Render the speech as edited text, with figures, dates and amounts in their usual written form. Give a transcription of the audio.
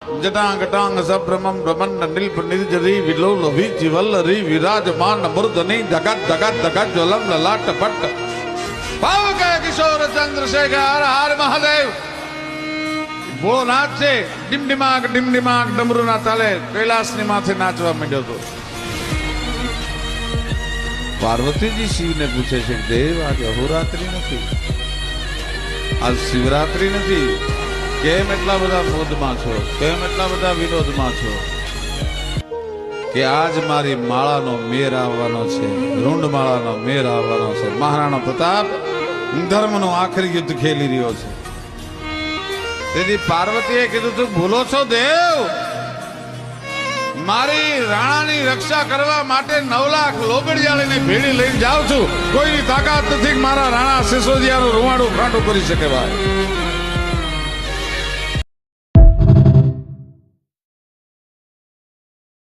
જટાંગ સભ્રમમ બ્રહ્મણ નીલ્પ નિર્જરી વિલોલ વિચિ વલ્લરી વિરાજમાન મૂર્ધની ધગત ધગત ધગત જ્વલમ લલાટ પટ પાવક કિશોર ચંદ્રશેખર હર હર મહાદેવ બોલો નાચ છે ડિમડિમાગ ડમરૂના તાલે કૈલાસની માથે નાચવા માંડ્યો હતો. પાર્વતીજી શિવને પૂછે છે દેવ આજે અહોરાત્રી નથી, આજ શિવરાત્રી નથી, કેમ એટલા બધા મોજમાં છો, કેમ એટલા બધા વિનોદમાં છો? કે આજ મારી માળાનો મેર આવવાનો છે, રૂંડ માળાનો મેર આવવાનો છે. મહારાણા પ્રતાપ ધર્મનો આખરી યુદ્ધ ખેલી રહ્યો છે. તેથી પાર્વતીએ કીધું તું ભૂલો છો દેવ, મારી રાણાની રક્ષા કરવા માટે 9 લાખ લોબડિયાળીને ભેડી લઈને જાઉં છું. કોઈની તાકાત નથી મારા રાણા સિસોદિયાનું રૂવાડું ખાંડું કરી શકે ભાઈ.